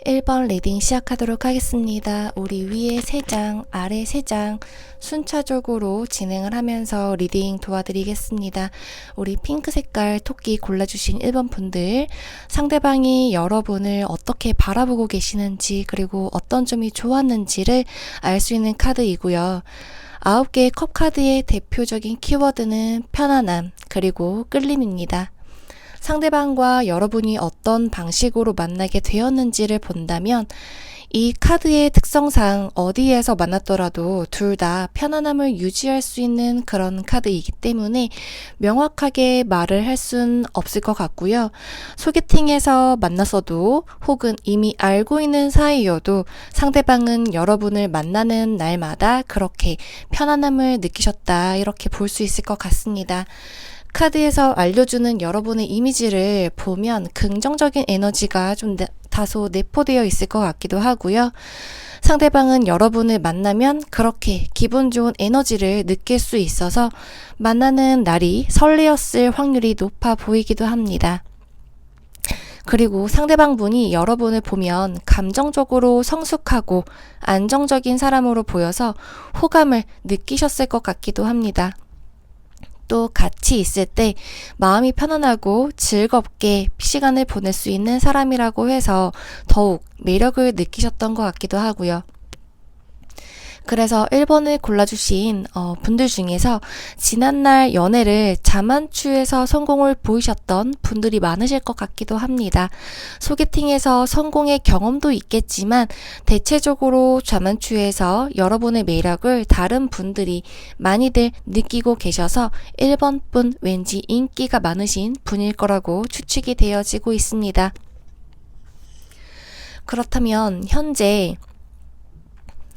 1번 리딩 시작하도록 하겠습니다. 우리 위에 3장, 아래 3장 순차적으로 진행을 하면서 리딩 도와드리겠습니다. 우리 핑크 색깔 토끼 골라주신 1번 분들, 상대방이 여러분을 어떻게 바라보고 계시는지 그리고 어떤 점이 좋았는지를 알 수 있는 카드이고요. 9개의 컵 카드의 대표적인 키워드는 편안함 그리고 끌림입니다. 상대방과 여러분이 어떤 방식으로 만나게 되었는지를 본다면 이 카드의 특성상 어디에서 만났더라도 둘 다 편안함을 유지할 수 있는 그런 카드이기 때문에 명확하게 말을 할 순 없을 것 같고요. 소개팅에서 만났어도 혹은 이미 알고 있는 사이여도 상대방은 여러분을 만나는 날마다 그렇게 편안함을 느끼셨다, 이렇게 볼 수 있을 것 같습니다. 카드에서 알려주는 여러분의 이미지를 보면 긍정적인 에너지가 좀 다소 내포되어 있을 것 같기도 하고요. 상대방은 여러분을 만나면 그렇게 기분 좋은 에너지를 느낄 수 있어서 만나는 날이 설레었을 확률이 높아 보이기도 합니다. 그리고 상대방 분이 여러분을 보면 감정적으로 성숙하고 안정적인 사람으로 보여서 호감을 느끼셨을 것 같기도 합니다. 또 같이 있을 때 마음이 편안하고 즐겁게 시간을 보낼 수 있는 사람이라고 해서 더욱 매력을 느끼셨던 것 같기도 하고요. 그래서 1번을 골라주신 분들 중에서 지난날 연애를 자만추에서 성공을 보이셨던 분들이 많으실 것 같기도 합니다. 소개팅에서 성공의 경험도 있겠지만 대체적으로 자만추에서 여러분의 매력을 다른 분들이 많이들 느끼고 계셔서 1번 분 왠지 인기가 많으신 분일 거라고 추측이 되어지고 있습니다. 그렇다면 현재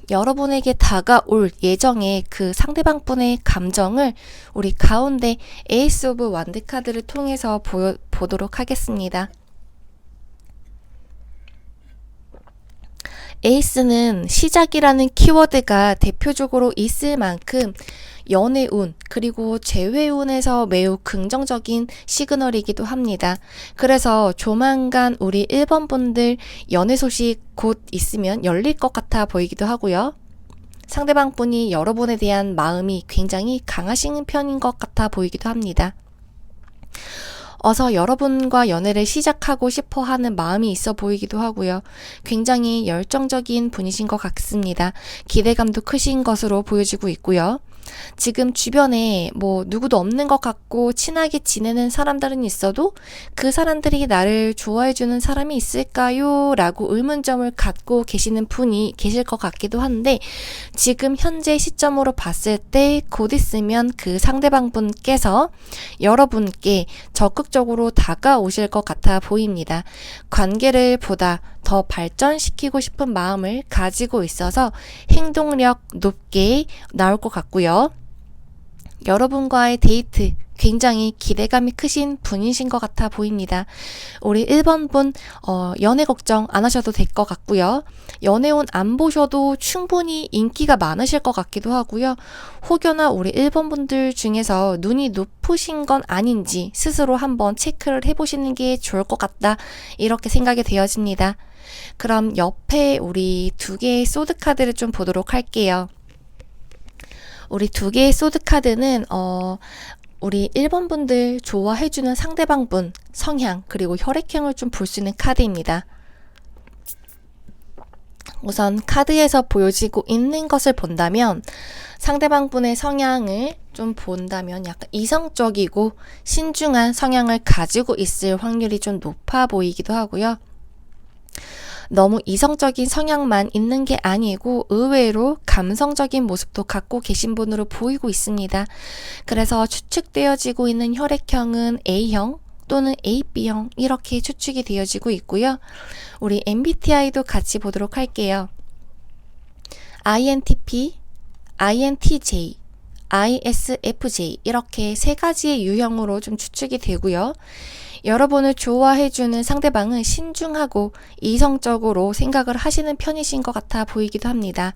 여러분에게 다가올 예정의 그 상대방 분의 감정을 우리 가운데 에이스 오브 완드 카드를 통해서 보도록 하겠습니다. 에이스는 시작이라는 키워드가 대표적으로 있을 만큼 연애운 그리고 재회운에서 매우 긍정적인 시그널이기도 합니다. 그래서 조만간 우리 1번 분들 연애 소식 곧 있으면 열릴 것 같아 보이기도 하고요. 상대방 분이 여러분에 대한 마음이 굉장히 강하신 편인 것 같아 보이기도 합니다. 어서 여러분과 연애를 시작하고 싶어 하는 마음이 있어 보이기도 하고요. 굉장히 열정적인 분이신 것 같습니다. 기대감도 크신 것으로 보여지고 있고요. 지금 주변에 누구도 없는 것 같고 친하게 지내는 사람들은 있어도 그 사람들이 나를 좋아해주는 사람이 있을까요? 라고 의문점을 갖고 계시는 분이 계실 것 같기도 한데, 지금 현재 시점으로 봤을 때 곧 있으면 그 상대방 분께서 여러분께 적극적으로 다가오실 것 같아 보입니다. 관계를 보다 더 발전시키고 싶은 마음을 가지고 있어서 행동력 높게 나올 것 같고요. 여러분과의 데이트 굉장히 기대감이 크신 분이신 것 같아 보입니다. 우리 1번 분 연애 걱정 안 하셔도 될 것 같고요. 연애운 안 보셔도 충분히 인기가 많으실 것 같기도 하고요. 혹여나 우리 1번 분들 중에서 눈이 높으신 건 아닌지 스스로 한번 체크를 해보시는 게 좋을 것 같다, 이렇게 생각이 되어집니다. 그럼 옆에 우리 2개의 소드 카드를 좀 보도록 할게요. 우리 2개의 소드 카드는 우리 1번 분들 좋아해주는 상대방 분 성향 그리고 혈액형을 좀 볼 수 있는 카드입니다. 우선 카드에서 보여지고 있는 것을 본다면 상대방 분의 성향을 좀 본다면 약간 이성적이고 신중한 성향을 가지고 있을 확률이 좀 높아 보이기도 하고요. 너무 이성적인 성향만 있는 게 아니고 의외로 감성적인 모습도 갖고 계신 분으로 보이고 있습니다. 그래서 추측되어지고 있는 혈액형은 A형 또는 AB형 이렇게 추측이 되어지고 있고요. 우리 MBTI도 같이 보도록 할게요. INTP, INTJ, ISFJ 이렇게 세 가지의 유형으로 좀 추측이 되고요. 여러분을 좋아해주는 상대방은 신중하고 이성적으로 생각을 하시는 편이신 것 같아 보이기도 합니다.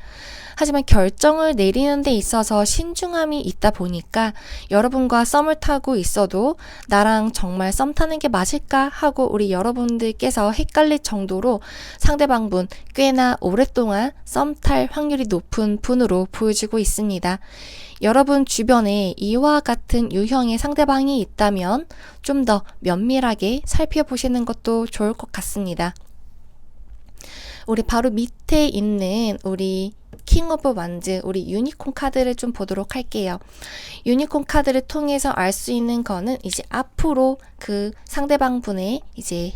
하지만 결정을 내리는 데 있어서 신중함이 있다 보니까 여러분과 썸을 타고 있어도 나랑 정말 썸 타는 게 맞을까 하고 우리 여러분들께서 헷갈릴 정도로 상대방분 꽤나 오랫동안 썸 탈 확률이 높은 분으로 보여지고 있습니다. 여러분 주변에 이와 같은 유형의 상대방이 있다면 좀 더 면밀하게 살펴보시는 것도 좋을 것 같습니다. 우리 바로 밑에 있는 우리 킹 오브 완즈, 우리 유니콘 카드를 좀 보도록 할게요. 유니콘 카드를 통해서 알 수 있는 거는 이제 앞으로 그 상대방 분의 이제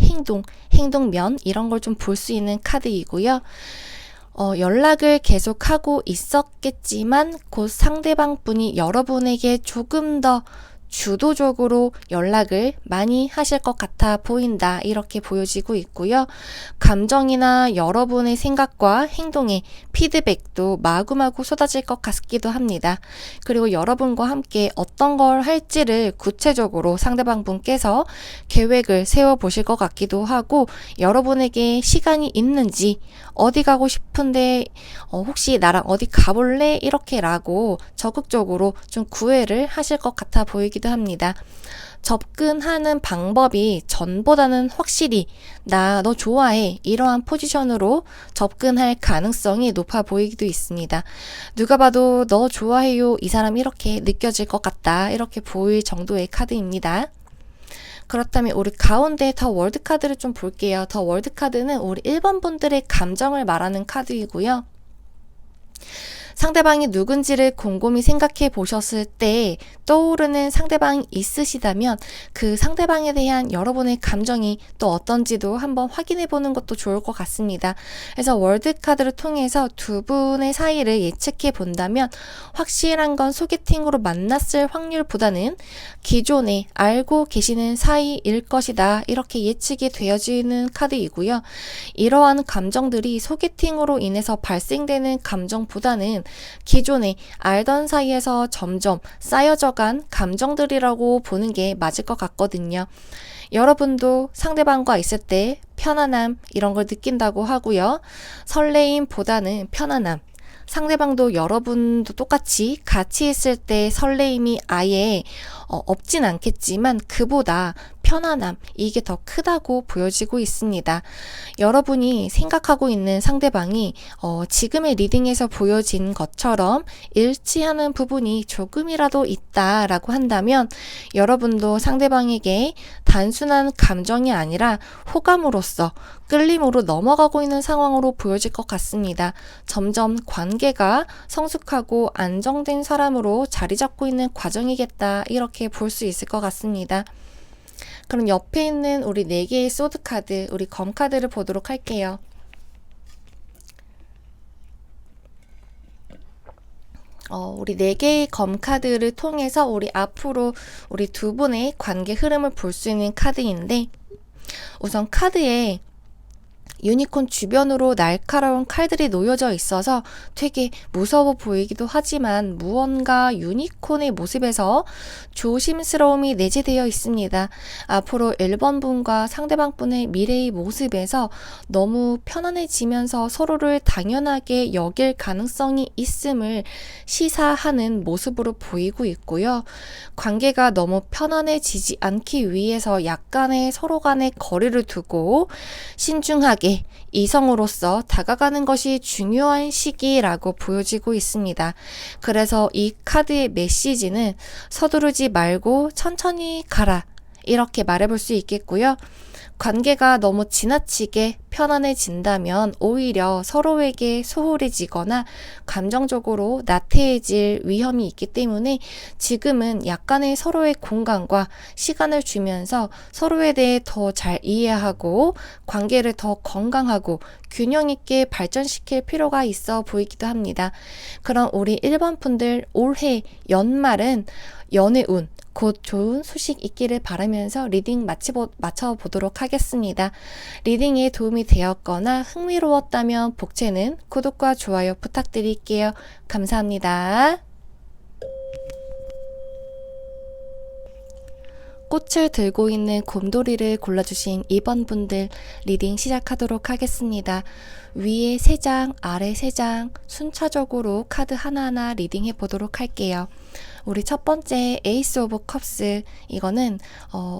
행동면 이런 걸 좀 볼 수 있는 카드이고요. 연락을 계속하고 있었겠지만 곧 상대방 분이 여러분에게 조금 더 주도적으로 연락을 많이 하실 것 같아 보인다 이렇게 보여지고 있고요. 감정이나 여러분의 생각과 행동에 피드백도 마구마구 쏟아질 것 같기도 합니다. 그리고 여러분과 함께 어떤 걸 할지를 구체적으로 상대방 분께서 계획을 세워보실 것 같기도 하고 여러분에게 시간이 있는지 어디 가고 싶은데 혹시 나랑 어디 가볼래? 이렇게라고 적극적으로 좀 구애를 하실 것 같아 보이기도 합니다. 접근하는 방법이 전보다는 확실히 나 너 좋아해 이러한 포지션으로 접근할 가능성이 높아 보이기도 있습니다. 누가 봐도 너 좋아해요 이 사람 이렇게 느껴질 것 같다 이렇게 보일 정도의 카드입니다. 그렇다면 우리 가운데 더 월드 카드를 좀 볼게요. 더 월드 카드는 우리 1번 분들의 감정을 말하는 카드이고요. 상대방이 누군지를 곰곰이 생각해 보셨을 때 떠오르는 상대방이 있으시다면 그 상대방에 대한 여러분의 감정이 또 어떤지도 한번 확인해 보는 것도 좋을 것 같습니다. 그래서 월드카드를 통해서 두 분의 사이를 예측해 본다면 확실한 건 소개팅으로 만났을 확률보다는 기존에 알고 계시는 사이일 것이다. 이렇게 예측이 되어지는 카드이고요. 이러한 감정들이 소개팅으로 인해서 발생되는 감정보다는 기존에 알던 사이에서 점점 쌓여져간 감정들이라고 보는 게 맞을 것 같거든요. 여러분도 상대방과 있을 때 편안함 이런 걸 느낀다고 하고요. 설레임보다는 편안함. 상대방도 여러분도 똑같이 같이 있을 때 설레임이 아예 없진 않겠지만 그보다 편안함 이게 더 크다고 보여지고 있습니다. 여러분이 생각하고 있는 상대방이 지금의 리딩에서 보여진 것처럼 일치하는 부분이 조금이라도 있다라고 한다면 여러분도 상대방에게 단순한 감정이 아니라 호감으로서 끌림으로 넘어가고 있는 상황으로 보여질 것 같습니다. 점점 관계가 성숙하고 안정된 사람으로 자리 잡고 있는 과정이겠다 이렇게 볼 수 있을 것 같습니다. 그럼 옆에 있는 우리 4개의 소드 카드, 우리 검 카드를 보도록 할게요. 우리 4개의 검 카드를 통해서 우리 앞으로 우리 두 분의 관계 흐름을 볼 수 있는 카드인데 우선 카드에 유니콘 주변으로 날카로운 칼들이 놓여져 있어서 되게 무서워 보이기도 하지만 무언가 유니콘의 모습에서 조심스러움이 내재되어 있습니다. 앞으로 1번 분과 상대방 분의 미래의 모습에서 너무 편안해지면서 서로를 당연하게 여길 가능성이 있음을 시사하는 모습으로 보이고 있고요. 관계가 너무 편안해지지 않기 위해서 약간의 서로 간의 거리를 두고 신중하게 이성으로서 다가가는 것이 중요한 시기라고 보여지고 있습니다. 그래서 이 카드의 메시지는 서두르지 말고 천천히 가라 이렇게 말해볼 수 있겠고요. 관계가 너무 지나치게 편안해진다면 오히려 서로에게 소홀해지거나 감정적으로 나태해질 위험이 있기 때문에 지금은 약간의 서로의 공간과 시간을 주면서 서로에 대해 더 잘 이해하고 관계를 더 건강하고 균형 있게 발전시킬 필요가 있어 보이기도 합니다. 그럼 우리 1번 분들 올해 연말은 연애운 곧 좋은 소식 있기를 바라면서 리딩 마쳐보도록 하겠습니다. 리딩에 도움이 되었거나 흥미로웠다면 복채는 구독과 좋아요 부탁드릴게요. 감사합니다. 꽃을 들고 있는 곰돌이를 골라주신 2번 분들 리딩 시작하도록 하겠습니다. 위에 3장, 아래 3장 순차적으로 카드 하나하나 리딩해 보도록 할게요. 우리 첫 번째 에이스 오브 컵스, 이거는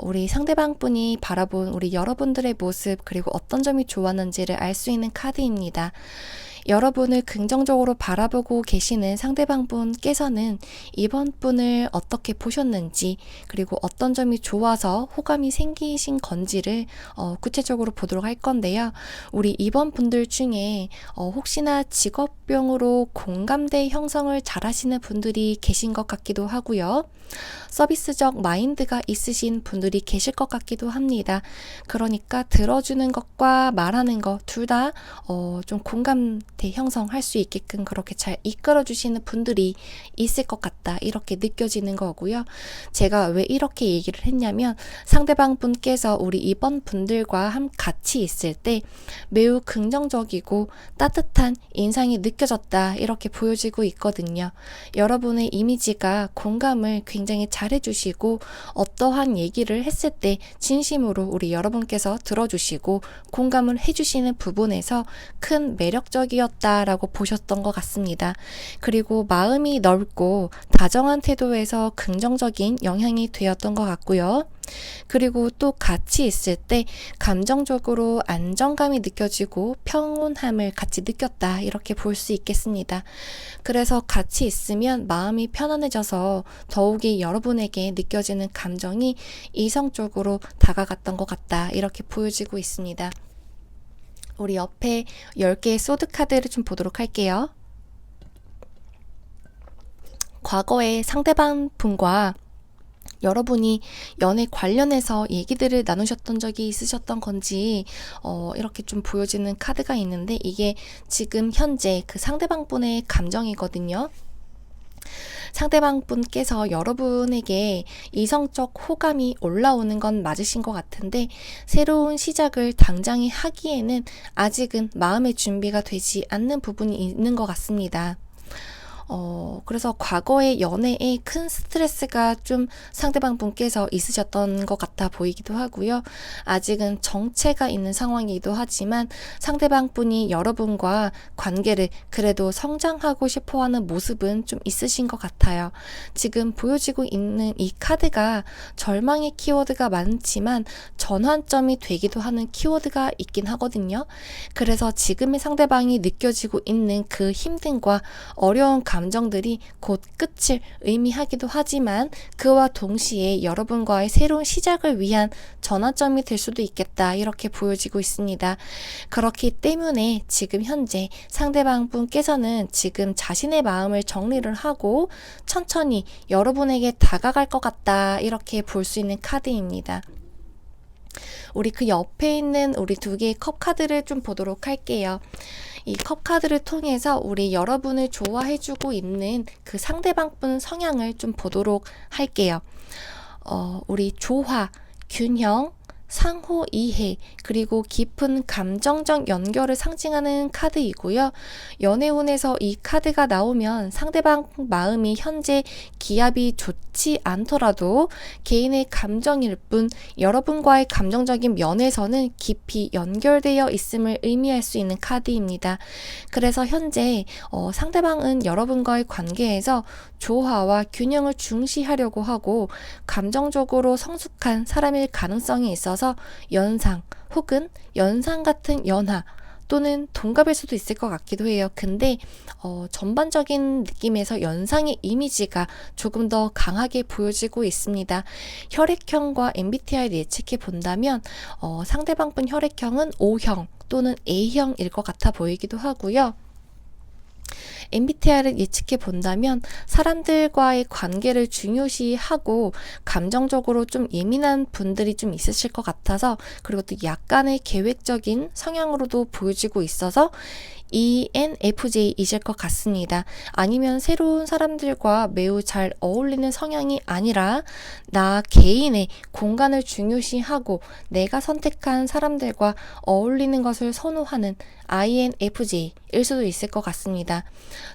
우리 상대방 분이 바라본 우리 여러분들의 모습 그리고 어떤 점이 좋았는지를 알 수 있는 카드입니다. 여러분을 긍정적으로 바라보고 계시는 상대방 분께서는 이번 분을 어떻게 보셨는지 그리고 어떤 점이 좋아서 호감이 생기신 건지를 구체적으로 보도록 할 건데요. 우리 이번 분들 중에 혹시나 직업병으로 공감대 형성을 잘 하시는 분들이 계신 것 같기도 하고요. 서비스적 마인드가 있으신 분들이 계실 것 같기도 합니다. 그러니까 들어주는 것과 말하는 것 둘 다 좀 공감대 형성할 수 있게끔 그렇게 잘 이끌어 주시는 분들이 있을 것 같다, 이렇게 느껴지는 거고요. 제가 왜 이렇게 얘기를 했냐면 상대방 분께서 우리 이번 분들과 같이 있을 때 매우 긍정적이고 따뜻한 인상이 느껴졌다, 이렇게 보여지고 있거든요. 여러분의 이미지가 공감을 굉장히 잘해주시고 어떠한 얘기를 했을 때 진심으로 우리 여러분께서 들어주시고 공감을 해주시는 부분에서 큰 매력적이었다라고 보셨던 것 같습니다. 그리고 마음이 넓고 다정한 태도에서 긍정적인 영향이 되었던 것 같고요. 그리고 또 같이 있을 때 감정적으로 안정감이 느껴지고 평온함을 같이 느꼈다, 이렇게 볼 수 있겠습니다. 그래서 같이 있으면 마음이 편안해져서 더욱이 여러분에게 느껴지는 감정이 이성적으로 다가갔던 것 같다, 이렇게 보여지고 있습니다. 우리 옆에 10개의 소드 카드를 좀 보도록 할게요. 과거에 상대방 분과 여러분이 연애 관련해서 얘기들을 나누셨던 적이 있으셨던 건지 이렇게 좀 보여지는 카드가 있는데, 이게 지금 현재 그 상대방 분의 감정이거든요. 상대방 분께서 여러분에게 이성적 호감이 올라오는 건 맞으신 것 같은데 새로운 시작을 당장에 하기에는 아직은 마음의 준비가 되지 않는 부분이 있는 것 같습니다. 그래서 과거의 연애에 큰 스트레스가 좀 상대방 분께서 있으셨던 것 같아 보이기도 하고요. 아직은 정체가 있는 상황이기도 하지만 상대방 분이 여러분과 관계를 그래도 성장하고 싶어하는 모습은 좀 있으신 것 같아요. 지금 보여지고 있는 이 카드가 절망의 키워드가 많지만 전환점이 되기도 하는 키워드가 있긴 하거든요. 그래서 지금의 상대방이 느껴지고 있는 그 힘듦과 어려운 감정들이 곧 끝을 의미하기도 하지만 그와 동시에 여러분과의 새로운 시작을 위한 전환점이 될 수도 있겠다, 이렇게 보여지고 있습니다. 그렇기 때문에 지금 현재 상대방 분께서는 지금 자신의 마음을 정리를 하고 천천히 여러분에게 다가갈 것 같다, 이렇게 볼 수 있는 카드입니다. 우리 그 옆에 있는 우리 2개의 컵 카드를 좀 보도록 할게요. 이 컵 카드를 통해서 우리 여러분을 좋아해주고 있는 그 상대방 분 성향을 좀 보도록 할게요. 우리 조화, 균형, 상호 이해, 그리고 깊은 감정적 연결을 상징하는 카드이고요. 연애운에서 이 카드가 나오면 상대방 마음이 현재 기압이 좋지 않더라도 개인의 감정일 뿐 여러분과의 감정적인 면에서는 깊이 연결되어 있음을 의미할 수 있는 카드입니다. 그래서 현재 상대방은 여러분과의 관계에서 조화와 균형을 중시하려고 하고 감정적으로 성숙한 사람일 가능성이 있어서 연상 혹은 연상 같은 연하, 또는 동갑일 수도 있을 것 같기도 해요. 근데 전반적인 느낌에서 연상의 이미지가 조금 더 강하게 보여지고 있습니다. 혈액형과 MBTI를 예측해 본다면 상대방분 혈액형은 O형 또는 A형일 것 같아 보이기도 하고요. MBTI를 예측해 본다면 사람들과의 관계를 중요시하고 감정적으로 좀 예민한 분들이 좀 있으실 것 같아서, 그리고 또 약간의 계획적인 성향으로도 보여지고 있어서 ENFJ이실 것 같습니다. 아니면 새로운 사람들과 매우 잘 어울리는 성향이 아니라 나 개인의 공간을 중요시하고 내가 선택한 사람들과 어울리는 것을 선호하는 INFJ일 수도 있을 것 같습니다.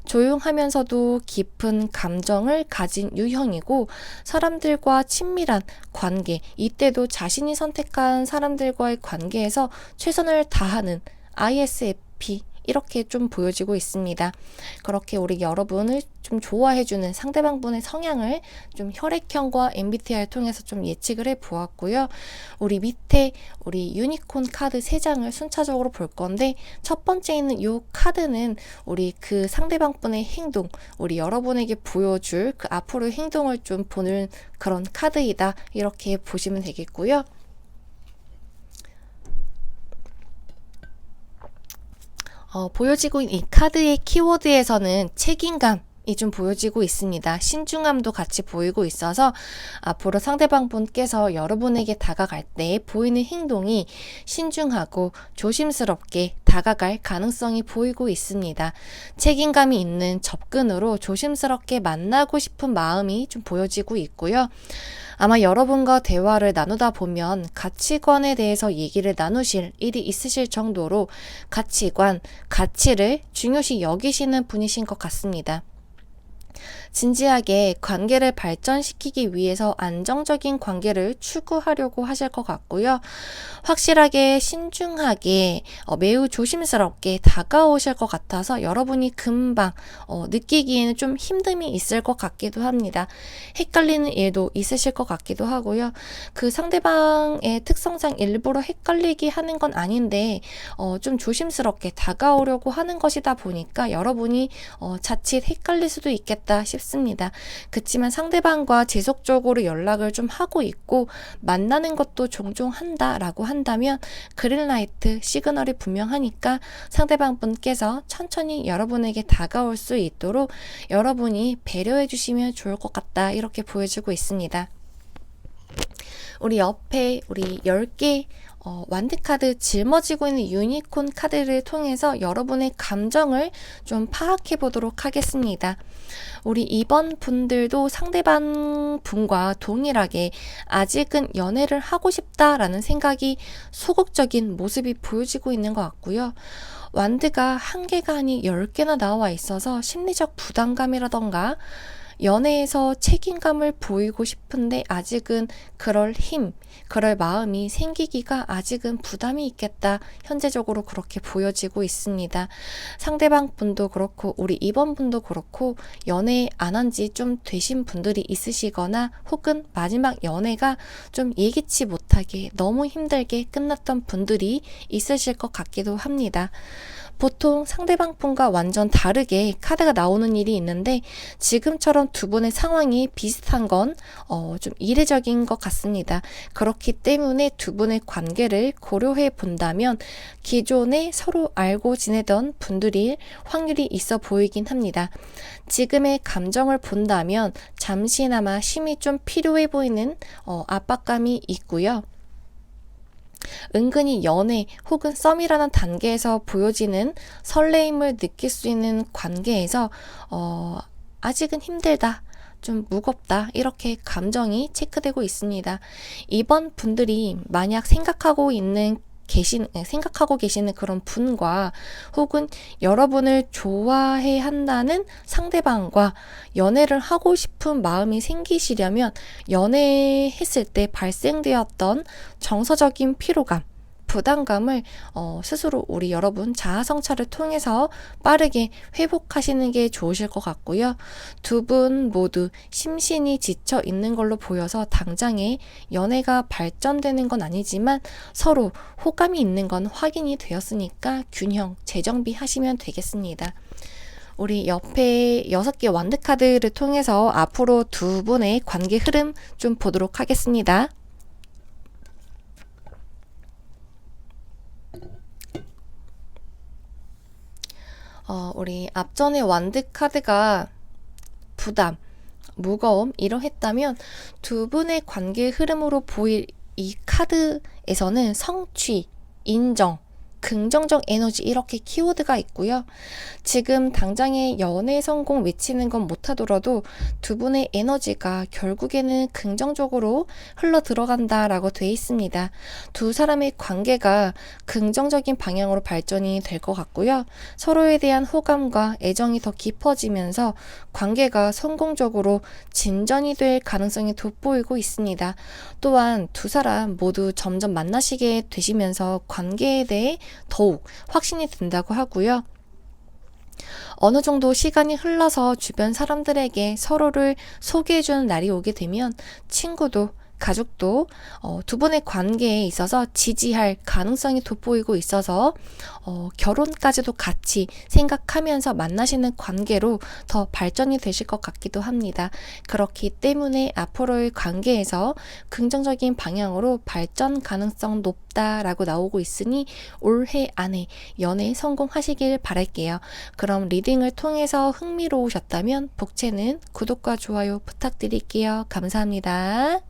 조용하면서도 깊은 감정을 가진 유형이고, 사람들과 친밀한 관계, 이때도 자신이 선택한 사람들과의 관계에서 최선을 다하는 ISFP, 이렇게 좀 보여지고 있습니다. 그렇게 우리 여러분을 좀 좋아해주는 상대방분의 성향을 좀 혈액형과 MBTI를 통해서 좀 예측을 해 보았고요. 우리 밑에 우리 유니콘 카드 3장을 순차적으로 볼 건데, 첫 번째 있는 이 카드는 우리 그 상대방분의 행동, 우리 여러분에게 보여줄 그 앞으로의 행동을 좀 보는 그런 카드이다, 이렇게 보시면 되겠고요. 보여지고 있는 이 카드의 키워드에서는 책임감이 좀 보여지고 있습니다. 신중함도 같이 보이고 있어서 앞으로 상대방 분께서 여러분에게 다가갈 때 보이는 행동이 신중하고 조심스럽게 다가갈 가능성이 보이고 있습니다. 책임감이 있는 접근으로 조심스럽게 만나고 싶은 마음이 좀 보여지고 있고요. 아마 여러분과 대화를 나누다 보면 가치관에 대해서 얘기를 나누실 일이 있으실 정도로 가치관, 가치를 중요시 여기시는 분이신 것 같습니다. 진지하게 관계를 발전시키기 위해서 안정적인 관계를 추구하려고 하실 것 같고요. 확실하게 신중하게 매우 조심스럽게 다가오실 것 같아서 여러분이 금방 느끼기에는 좀 힘듦이 있을 것 같기도 합니다. 헷갈리는 일도 있으실 것 같기도 하고요. 그 상대방의 특성상 일부러 헷갈리게 하는 건 아닌데 좀 조심스럽게 다가오려고 하는 것이다 보니까 여러분이 자칫 헷갈릴 수도 있겠다 싶습니다. 그치만 상대방과 지속적으로 연락을 좀 하고 있고 만나는 것도 종종 한다라고 한다면 그린라이트 시그널이 분명하니까 상대방 분께서 천천히 여러분에게 다가올 수 있도록 여러분이 배려해 주시면 좋을 것 같다, 이렇게 보여지고 있습니다. 우리 옆에 우리 10개 완드카드 짊어지고 있는 유니콘 카드를 통해서 여러분의 감정을 좀 파악해 보도록 하겠습니다. 우리 이번 분들도 상대방 분과 동일하게 아직은 연애를 하고 싶다라는 생각이 소극적인 모습이 보여지고 있는 것 같고요. 완드가 1개가 아닌 10개나 나와 있어서 심리적 부담감이라던가 연애에서 책임감을 보이고 싶은데 아직은 그럴 힘, 그럴 마음이 생기기가 아직은 부담이 있겠다, 현재적으로 그렇게 보여지고 있습니다. 상대방 분도 그렇고 우리 이번 분도 그렇고 연애 안 한 지 좀 되신 분들이 있으시거나 혹은 마지막 연애가 좀 예기치 못하게 너무 힘들게 끝났던 분들이 있으실 것 같기도 합니다. 보통 상대방 분과 완전 다르게 카드가 나오는 일이 있는데 지금처럼 두 분의 상황이 비슷한 건 좀 이례적인 것 같습니다. 그렇기 때문에 두 분의 관계를 고려해 본다면 기존에 서로 알고 지내던 분들이 확률이 있어 보이긴 합니다. 지금의 감정을 본다면 잠시나마 쉼이 좀 필요해 보이는 압박감이 있고요. 은근히 연애 혹은 썸이라는 단계에서 보여지는 설레임을 느낄 수 있는 관계에서 아직은 힘들다, 좀 무겁다, 이렇게 감정이 체크되고 있습니다. 이번 분들이 만약 생각하고 계시는 그런 분과 혹은 여러분을 좋아해 한다는 상대방과 연애를 하고 싶은 마음이 생기시려면 연애했을 때 발생되었던 정서적인 피로감, 부담감을 스스로 우리 여러분 자아 성찰을 통해서 빠르게 회복하시는 게 좋으실 것 같고요. 두 분 모두 심신이 지쳐 있는 걸로 보여서 당장에 연애가 발전되는 건 아니지만 서로 호감이 있는 건 확인이 되었으니까 균형, 재정비 하시면 되겠습니다. 우리 옆에 6개 완드 카드를 통해서 앞으로 두 분의 관계 흐름 좀 보도록 하겠습니다. 우리 앞전에 완드 카드가 부담, 무거움 이러했다면 두 분의 관계 흐름으로 보일 이 카드에서는 성취, 인정, 긍정적 에너지 이렇게 키워드가 있고요. 지금 당장의 연애 성공 외치는 건 못하더라도 두 분의 에너지가 결국에는 긍정적으로 흘러 들어간다라고 돼 있습니다. 두 사람의 관계가 긍정적인 방향으로 발전이 될 것 같고요. 서로에 대한 호감과 애정이 더 깊어지면서 관계가 성공적으로 진전이 될 가능성이 돋보이고 있습니다. 또한 두 사람 모두 점점 만나시게 되시면서 관계에 대해 더욱 확신이 든다고 하고요. 어느 정도 시간이 흘러서 주변 사람들에게 서로를 소개해주는 날이 오게 되면 친구도 가족도 두 분의 관계에 있어서 지지할 가능성이 돋보이고 있어서 결혼까지도 같이 생각하면서 만나시는 관계로 더 발전이 되실 것 같기도 합니다. 그렇기 때문에 앞으로의 관계에서 긍정적인 방향으로 발전 가능성 높다라고 나오고 있으니 올해 안에 연애 성공하시길 바랄게요. 그럼 리딩을 통해서 흥미로우셨다면 복채는 구독과 좋아요 부탁드릴게요. 감사합니다.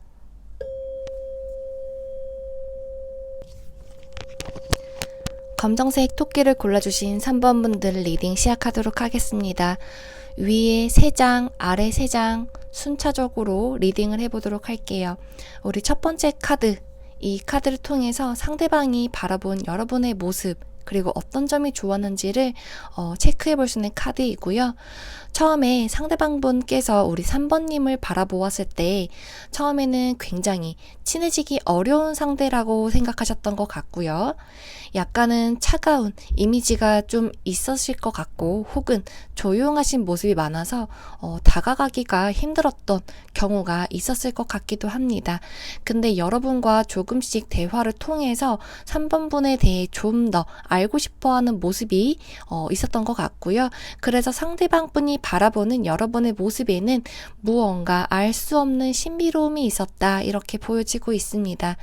검정색 토끼를 골라주신 3번 분들 리딩 시작하도록 하겠습니다. 위에 3장, 아래 3장 순차적으로 리딩을 해보도록 할게요. 우리 첫 번째 카드, 이 카드를 통해서 상대방이 바라본 여러분의 모습 그리고 어떤 점이 좋았는지를 체크해 볼 수 있는 카드이고요. 처음에 상대방분께서 우리 3번님을 바라보았을 때 처음에는 굉장히 친해지기 어려운 상대라고 생각하셨던 것 같고요. 약간은 차가운 이미지가 좀 있으실 것 같고 혹은 조용하신 모습이 많아서 다가가기가 힘들었던 경우가 있었을 것 같기도 합니다. 근데 여러분과 조금씩 대화를 통해서 3번 분에 대해 좀 더 알고 싶어하는 모습이 있었던 것 같고요. 그래서 상대방 분이 바라보는 여러분의 모습에는 무언가 알 수 없는 신비로움이 있었다 이렇게 보여지고 있습니다.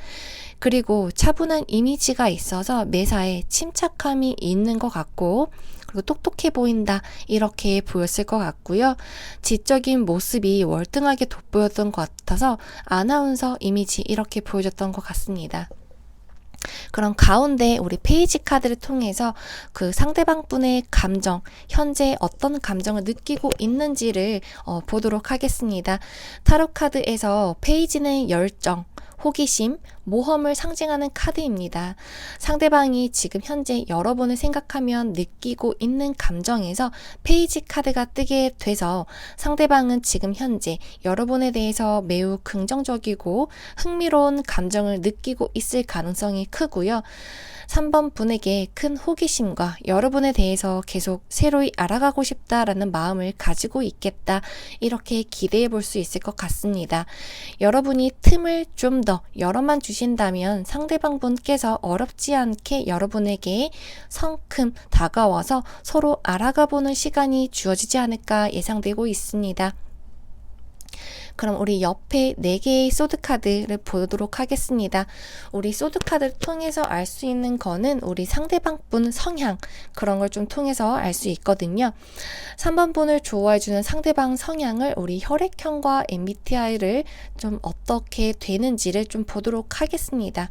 그리고 차분한 이미지가 있어서 매사에 침착함이 있는 것 같고 그리고 똑똑해 보인다 이렇게 보였을 것 같고요. 지적인 모습이 월등하게 돋보였던 것 같아서 아나운서 이미지 이렇게 보여졌던 것 같습니다. 그럼 가운데 우리 페이지 카드를 통해서 그 상대방 분의 감정, 현재 어떤 감정을 느끼고 있는지를 보도록 하겠습니다. 타로 카드에서 페이지는 열정, 호기심, 모험을 상징하는 카드입니다. 상대방이 지금 현재 여러분을 생각하면 느끼고 있는 감정에서 페이지 카드가 뜨게 돼서 상대방은 지금 현재 여러분에 대해서 매우 긍정적이고 흥미로운 감정을 느끼고 있을 가능성이 크고요. 3번 분에게 큰 호기심과 여러분에 대해서 계속 새로이 알아가고 싶다라는 마음을 가지고 있겠다 이렇게 기대해 볼 수 있을 것 같습니다. 여러분이 틈을 좀 더 열어만 주신다면 상대방 분께서 어렵지 않게 여러분에게 성큼 다가와서 서로 알아가 보는 시간이 주어지지 않을까 예상되고 있습니다. 그럼 우리 옆에 4개의 소드카드를 보도록 하겠습니다. 우리 소드카드를 통해서 알 수 있는 거는 우리 상대방 분 성향 그런 걸 좀 통해서 알 수 있거든요. 3번 분을 좋아해주는 상대방 성향을 우리 혈액형과 MBTI를 좀 어떻게 되는지를 좀 보도록 하겠습니다.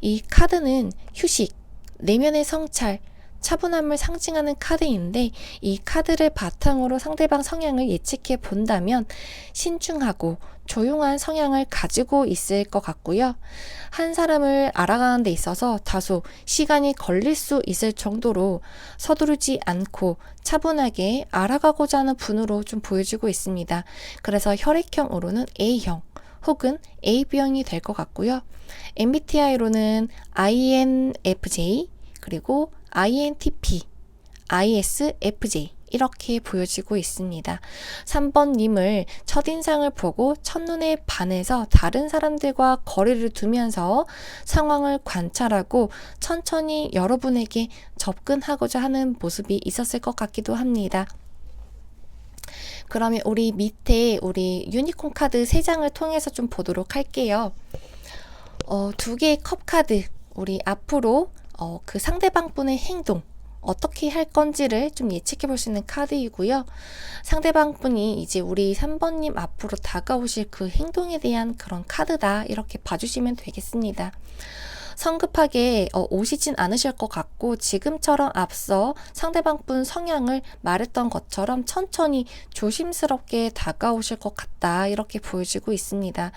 이 카드는 휴식, 내면의 성찰, 차분함을 상징하는 카드인데 이 카드를 바탕으로 상대방 성향을 예측해 본다면 신중하고 조용한 성향을 가지고 있을 것 같고요. 한 사람을 알아가는 데 있어서 다소 시간이 걸릴 수 있을 정도로 서두르지 않고 차분하게 알아가고자 하는 분으로 좀 보여지고 있습니다. 그래서 혈액형으로는 A형 혹은 AB형이 될 것 같고요. MBTI로는 INFJ, 그리고 INTP, ISFJ 이렇게 보여지고 있습니다. 3번님을 첫인상을 보고 첫눈에 반해서 다른 사람들과 거리를 두면서 상황을 관찰하고 천천히 여러분에게 접근하고자 하는 모습이 있었을 것 같기도 합니다. 그러면 우리 밑에 우리 유니콘 카드 3장을 통해서 좀 보도록 할게요. 2개의 컵 카드, 우리 앞으로 그 상대방 분의 행동 어떻게 할 건지를 좀 예측해 볼 수 있는 카드이고요. 상대방 분이 이제 우리 3번님 앞으로 다가오실 그 행동에 대한 그런 카드다, 이렇게 봐주시면 되겠습니다. 성급하게 오시진 않으실 것 같고, 지금처럼 앞서 상대방 분 성향을 말했던 것처럼 천천히 조심스럽게 다가오실 것 같다, 이렇게 보여지고 있습니다.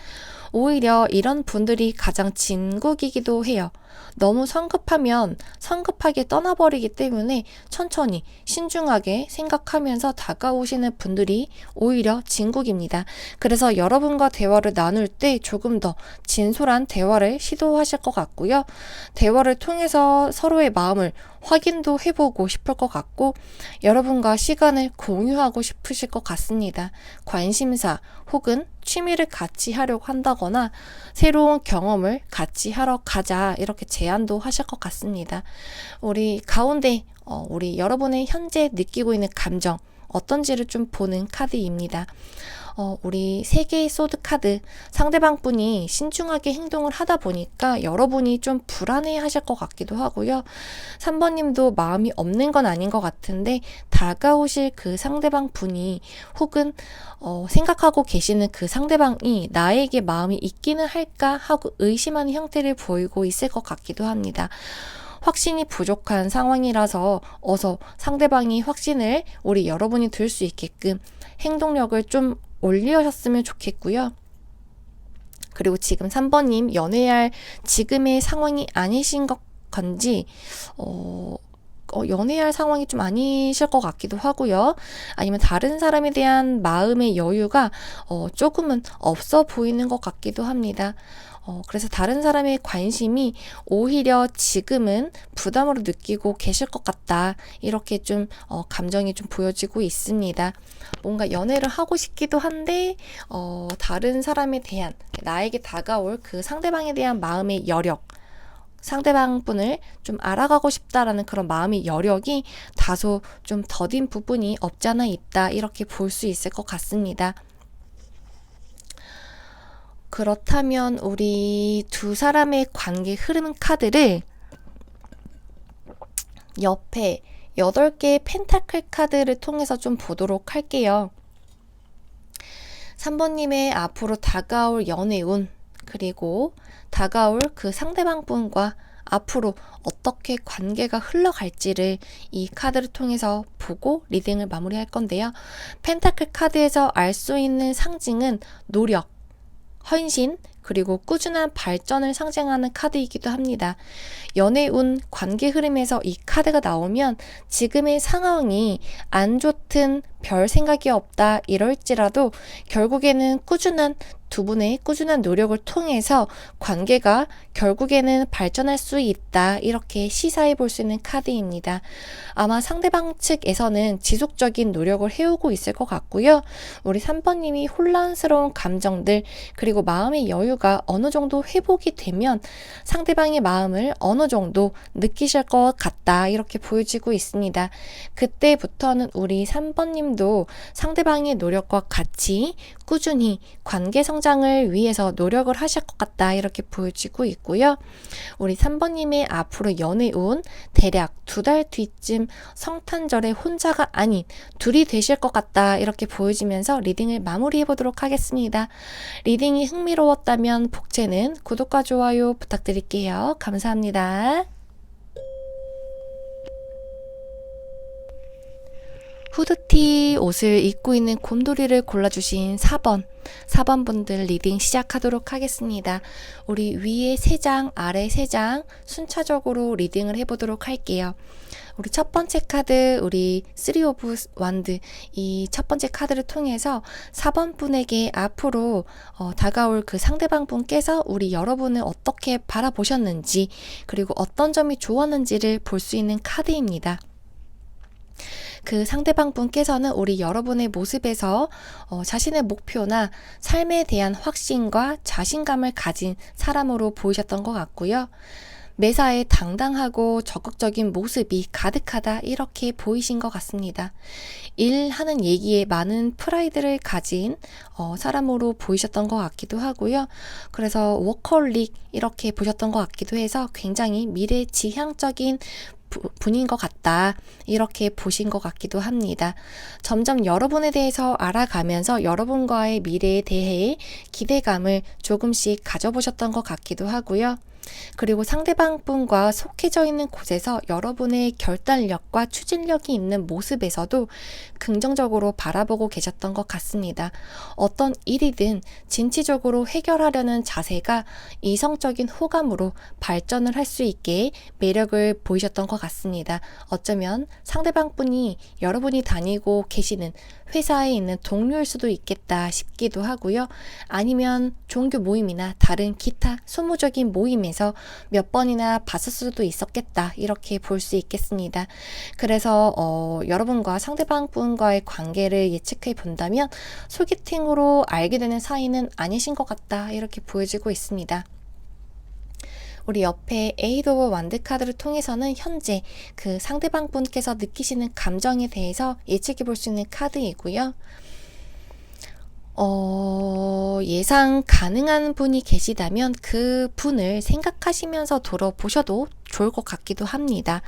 오히려 이런 분들이 가장 진국이기도 해요. 너무 성급하면 성급하게 떠나버리기 때문에 천천히 신중하게 생각하면서 다가오시는 분들이 오히려 진국입니다. 그래서 여러분과 대화를 나눌 때 조금 더 진솔한 대화를 시도하실 것 같고요. 대화를 통해서 서로의 마음을 확인도 해보고 싶을 것 같고, 여러분과 시간을 공유하고 싶으실 것 같습니다. 관심사 혹은 취미를 같이 하려고 한다거나 새로운 경험을 같이 하러 가자, 이렇게 제안도 하실 것 같습니다. 우리 가운데 우리 여러분의 현재 느끼고 있는 감정 어떤지를 좀 보는 카드입니다. 우리 3개의 소드 카드, 상대방 분이 신중하게 행동을 하다 보니까 여러분이 좀 불안해 하실 것 같기도 하고요. 3번님도 마음이 없는 건 아닌 것 같은데, 다가오실 그 상대방 분이 혹은 생각하고 계시는 그 상대방이 나에게 마음이 있기는 할까 하고 의심하는 형태를 보이고 있을 것 같기도 합니다. 확신이 부족한 상황이라서 어서 상대방이 확신을 우리 여러분이 들 수 있게끔 행동력을 좀 올리셨으면 좋겠고요. 그리고 지금 3번님 연애할 지금의 상황이 아니신 것 건지 연애할 상황이 좀 아니실 것 같기도 하고요. 아니면 다른 사람에 대한 마음의 여유가 조금은 없어 보이는 것 같기도 합니다. 그래서 다른 사람의 관심이 오히려 지금은 부담으로 느끼고 계실 것 같다, 이렇게 좀 감정이 좀 보여지고 있습니다. 뭔가 연애를 하고 싶기도 한데 다른 사람에 대한, 나에게 다가올 그 상대방에 대한 마음의 여력, 상대방 분을 좀 알아가고 싶다라는 그런 마음의 여력이 다소 좀 더딘 부분이 없지 않아 있다, 이렇게 볼 수 있을 것 같습니다. 그렇다면 우리 두 사람의 관계 흐름 카드를 옆에 8개의 펜타클 카드를 통해서 좀 보도록 할게요. 3번님의 앞으로 다가올 연애운, 그리고 다가올 그 상대방 분과 앞으로 어떻게 관계가 흘러갈지를 이 카드를 통해서 보고 리딩을 마무리할 건데요. 펜타클 카드에서 알 수 있는 상징은 노력, 헌신, 그리고 꾸준한 발전을 상징하는 카드이기도 합니다. 연애운, 관계 흐름에서 이 카드가 나오면 지금의 상황이 안 좋든 별 생각이 없다 이럴지라도 결국에는 두 분의 꾸준한 노력을 통해서 관계가 결국에는 발전할 수 있다, 이렇게 시사해 볼 수 있는 카드입니다. 아마 상대방 측에서는 지속적인 노력을 해오고 있을 것 같고요. 우리 3번님이 혼란스러운 감정들, 그리고 마음의 여유가 어느 정도 회복이 되면 상대방의 마음을 어느 정도 느끼실 것 같다, 이렇게 보여지고 있습니다. 그때부터는 우리 3번님도 상대방의 노력과 같이 꾸준히 관계 성장을 위해서 노력을 하실 것 같다, 이렇게 보여지고 있고요. 우리 3번님의 앞으로 연애운, 대략 2달 뒤쯤 성탄절에 혼자가 아닌 둘이 되실 것 같다, 이렇게 보여지면서 리딩을 마무리해 보도록 하겠습니다. 리딩이 흥미로웠다면 복채는 구독과 좋아요 부탁드릴게요. 감사합니다. 후드티 옷을 입고 있는 곰돌이를 골라주신 4번 분들 리딩 시작하도록 하겠습니다. 우리 위에 3장, 아래 3장 순차적으로 리딩을 해보도록 할게요. 우리 첫 번째 카드, 우리 3 오브 완드, 이 첫 번째 카드를 통해서 4번 분에게 앞으로 다가올 그 상대방 분께서 우리 여러분을 어떻게 바라보셨는지, 그리고 어떤 점이 좋았는지를 볼 수 있는 카드입니다. 그 상대방 분께서는 우리 여러분의 모습에서 자신의 목표나 삶에 대한 확신과 자신감을 가진 사람으로 보이셨던 것 같고요. 매사에 당당하고 적극적인 모습이 가득하다, 이렇게 보이신 것 같습니다. 일하는 얘기에 많은 프라이드를 가진 사람으로 보이셨던 것 같기도 하고요. 그래서 워커홀릭 이렇게 보셨던 것 같기도 해서 굉장히 미래지향적인 분인 것 같다, 이렇게 보신 것 같기도 합니다. 점점 여러분에 대해서 알아가면서 여러분과의 미래에 대해 기대감을 조금씩 가져보셨던 것 같기도 하고요. 그리고 상대방 분과 속해져 있는 곳에서 여러분의 결단력과 추진력이 있는 모습에서도 긍정적으로 바라보고 계셨던 것 같습니다. 어떤 일이든 진취적으로 해결하려는 자세가 이성적인 호감으로 발전을 할 수 있게 매력을 보이셨던 것 같습니다. 어쩌면 상대방 분이 여러분이 다니고 계시는 회사에 있는 동료일 수도 있겠다 싶기도 하고요. 아니면 종교 모임이나 다른 기타 소모적인 모임에서 몇 번이나 봤을 수도 있었겠다, 이렇게 볼 수 있겠습니다. 그래서 여러분과 상대방 분과의 관계를 예측해 본다면 소개팅으로 알게 되는 사이는 아니신 것 같다, 이렇게 보여지고 있습니다. 우리 옆에 에이드 오브 완드 카드를 통해서는 현재 그 상대방 분께서 느끼시는 감정에 대해서 예측해 볼 수 있는 카드이고요. 예상 가능한 분이 계시다면 그 분을 생각하시면서 돌아보셔도 좋을 것 같기도 합니다.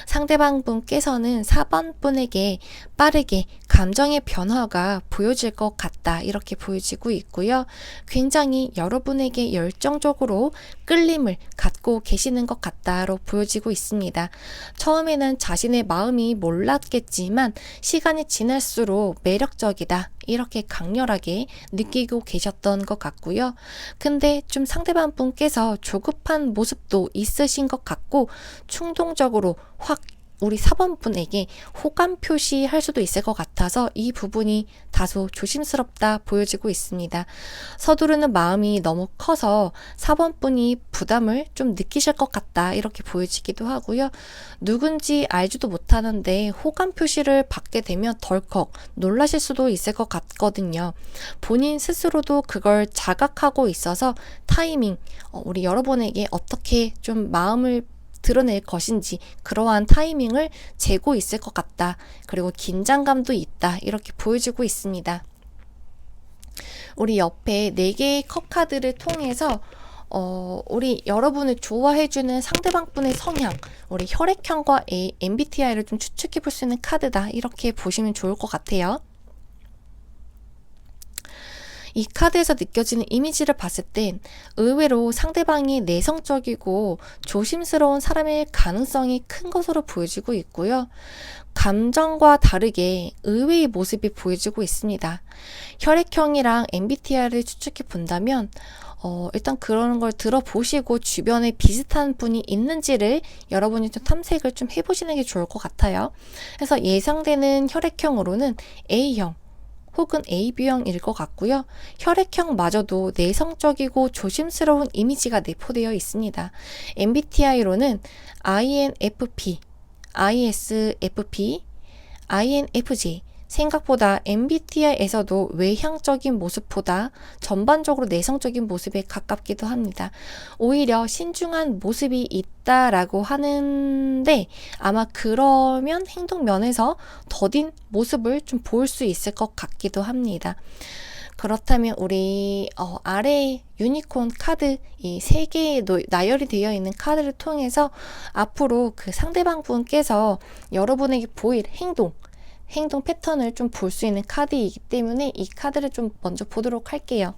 상대방 분께서는 4번 분에게 빠르게 감정의 변화가 보여질 것 같다, 이렇게 보여지고 있고요. 굉장히 여러분에게 열정적으로 끌림을 갖고 계시는 것 같다로 보여지고 있습니다. 처음에는 자신의 마음이 몰랐겠지만 시간이 지날수록 매력적이다, 이렇게 강렬하게 느끼고 계셨던 것 같고요. 근데 좀 상대방 분께서 조급한 모습도 있으신 것 같고, 충동적으로 확 우리 4번 분에게 호감 표시할 수도 있을 것 같아서 이 부분이 다소 조심스럽다 보여지고 있습니다. 서두르는 마음이 너무 커서 4번 분이 부담을 좀 느끼실 것 같다, 이렇게 보여지기도 하고요. 누군지 알지도 못하는데 호감 표시를 받게 되면 덜컥 놀라실 수도 있을 것 같거든요. 본인 스스로도 그걸 자각하고 있어서 타이밍, 우리 여러분에게 어떻게 좀 마음을 드러낼 것인지 그러한 타이밍을 재고 있을 것 같다. 그리고 긴장감도 있다, 이렇게 보여지고 있습니다. 우리 옆에 4개의 컵 카드를 통해서 우리 여러분을 좋아해주는 상대방 분의 성향, 우리 혈액형과 MBTI를 좀 추측해 볼 수 있는 카드다, 이렇게 보시면 좋을 것 같아요. 이 카드에서 느껴지는 이미지를 봤을 땐 의외로 상대방이 내성적이고 조심스러운 사람일 가능성이 큰 것으로 보여지고 있고요. 감정과 다르게 의외의 모습이 보여지고 있습니다. 혈액형이랑 MBTI를 추측해 본다면 일단 그런 걸 들어보시고 주변에 비슷한 분이 있는지를 여러분이 좀 탐색을 좀 해보시는 게 좋을 것 같아요. 그래서 예상되는 혈액형으로는 A형 혹은 AB형일 것 같고요. 혈액형마저도 내성적이고 조심스러운 이미지가 내포되어 있습니다. MBTI로는 INFP, ISFP, INFJ, 생각보다 MBTI에서도 외향적인 모습보다 전반적으로 내성적인 모습에 가깝기도 합니다. 오히려 신중한 모습이 있다라고 하는데 아마 그러면 행동 면에서 더딘 모습을 좀 보일 수 있을 것 같기도 합니다. 그렇다면 우리 아래 유니콘 카드 이 3개의 나열이 되어 있는 카드를 통해서 앞으로 그 상대방 분께서 여러분에게 보일 행동 패턴을 좀 볼 수 있는 카드이기 때문에 이 카드를 좀 먼저 보도록 할게요.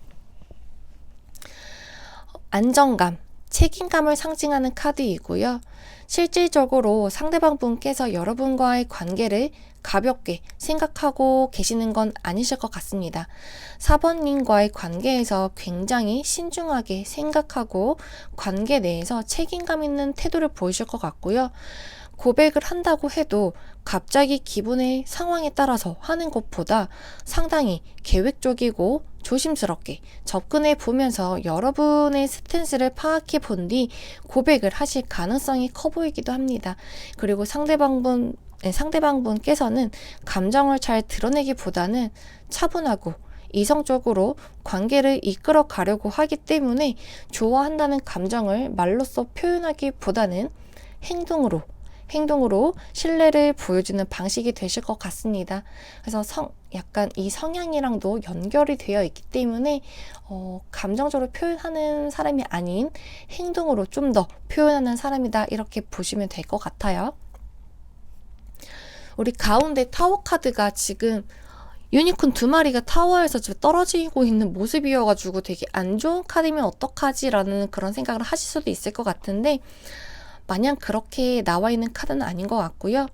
안정감, 책임감을 상징하는 카드이고요. 실질적으로 상대방 분께서 여러분과의 관계를 가볍게 생각하고 계시는 건 아니실 것 같습니다. 4번님과의 관계에서 굉장히 신중하게 생각하고 관계 내에서 책임감 있는 태도를 보이실 것 같고요. 고백을 한다고 해도 갑자기 기분의 상황에 따라서 하는 것보다 상당히 계획적이고 조심스럽게 접근해 보면서 여러분의 스탠스를 파악해 본 뒤 고백을 하실 가능성이 커 보이기도 합니다. 그리고 상대방분께서는 감정을 잘 드러내기보다는 차분하고 이성적으로 관계를 이끌어 가려고 하기 때문에 좋아한다는 감정을 말로써 표현하기보다는 행동으로 신뢰를 보여주는 방식이 되실 것 같습니다. 그래서 약간 이 성향이랑도 연결이 되어 있기 때문에 감정적으로 표현하는 사람이 아닌 행동으로 좀 더 표현하는 사람이다, 이렇게 보시면 될 것 같아요. 우리 가운데 타워 카드가 지금 유니콘 2마리가 타워에서 지금 떨어지고 있는 모습이어가지고 되게 안 좋은 카드면 어떡하지? 라는 그런 생각을 하실 수도 있을 것 같은데, 마냥 그렇게 나와 있는 카드는 아닌 것 같고요.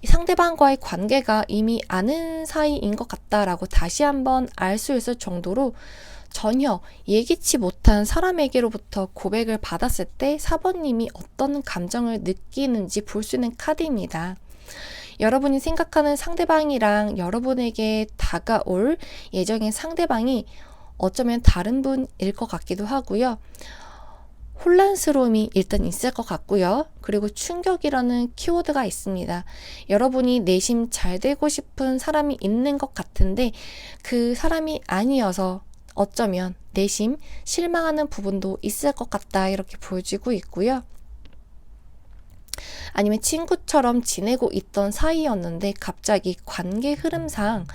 상대방과의 관계가 이미 아는 사이인 것 같다라고 다시 한번 알 수 있을 정도로 전혀 예기치 못한 사람에게로부터 고백을 받았을 때 4번님이 어떤 감정을 느끼는지 볼 수 있는 카드입니다. 여러분이 생각하는 상대방이랑 여러분에게 다가올 예정의 상대방이 어쩌면 다른 분일 것 같기도 하고요. 혼란스러움이 일단 있을 것 같고요. 그리고 충격이라는 키워드가 있습니다. 여러분이 내심 잘 되고 싶은 사람이 있는 것 같은데 그 사람이 아니어서 어쩌면 내심 실망하는 부분도 있을 것 같다, 이렇게 보여지고 있고요. 아니면 친구처럼 지내고 있던 사이였는데 갑자기 관계 흐름상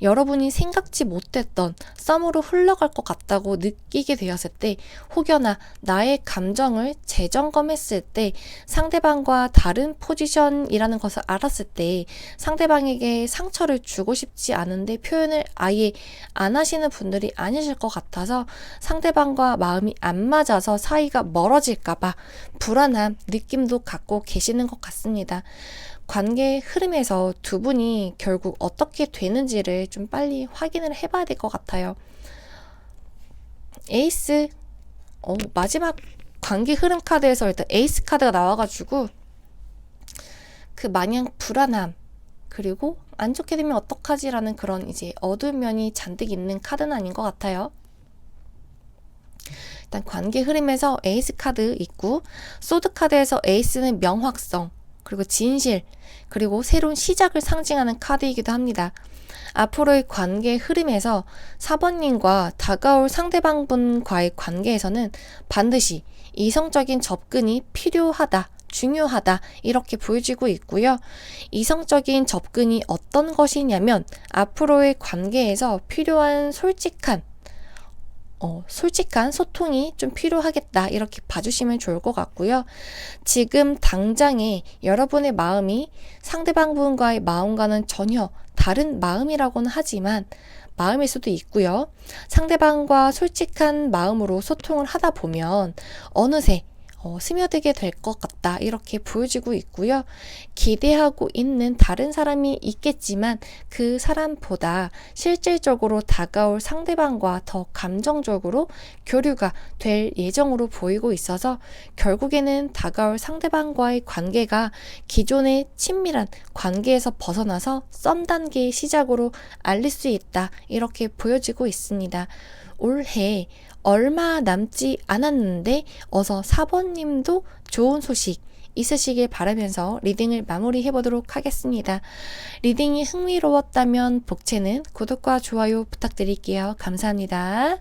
여러분이 생각지 못했던 썸으로 흘러갈 것 같다고 느끼게 되었을 때, 혹여나 나의 감정을 재점검했을 때 상대방과 다른 포지션이라는 것을 알았을 때 상대방에게 상처를 주고 싶지 않은데 표현을 아예 안 하시는 분들이 아니실 것 같아서 상대방과 마음이 안 맞아서 사이가 멀어질까봐 불안한 느낌도 갖고 계시는 것 같습니다. 관계 흐름에서 두 분이 결국 어떻게 되는지를 좀 빨리 확인을 해봐야 될 것 같아요. 에이스, 마지막 관계 흐름 카드에서 일단 에이스 카드가 나와가지고 그 마냥 불안함, 그리고 안 좋게 되면 어떡하지라는 그런 이제 어두운 면이 잔뜩 있는 카드는 아닌 것 같아요. 일단 관계 흐름에서 에이스 카드 있고, 소드 카드에서 에이스는 명확성, 그리고 진실, 그리고 새로운 시작을 상징하는 카드이기도 합니다. 앞으로의 관계 흐름에서 4번님과 다가올 상대방분과의 관계에서는 반드시 이성적인 접근이 필요하다, 중요하다, 이렇게 보여지고 있고요. 이성적인 접근이 어떤 것이냐면 앞으로의 관계에서 필요한 솔직한 소통이 좀 필요하겠다, 이렇게 봐주시면 좋을 것 같고요. 지금 당장에 여러분의 마음이 상대방분과의 마음과는 전혀 다른 마음이라고는 하지만 마음일 수도 있고요. 상대방과 솔직한 마음으로 소통을 하다 보면 어느새 스며들게 될 것 같다, 이렇게 보여지고 있고요. 기대하고 있는 다른 사람이 있겠지만 그 사람보다 실질적으로 다가올 상대방과 더 감정적으로 교류가 될 예정으로 보이고 있어서 결국에는 다가올 상대방과의 관계가 기존의 친밀한 관계에서 벗어나서 썸 단계의 시작으로 알릴 수 있다, 이렇게 보여지고 있습니다. 올해 얼마 남지 않았는데 어서 4번님도 좋은 소식 있으시길 바라면서 리딩을 마무리해 보도록 하겠습니다. 리딩이 흥미로웠다면 복채는 구독과 좋아요 부탁드릴게요. 감사합니다.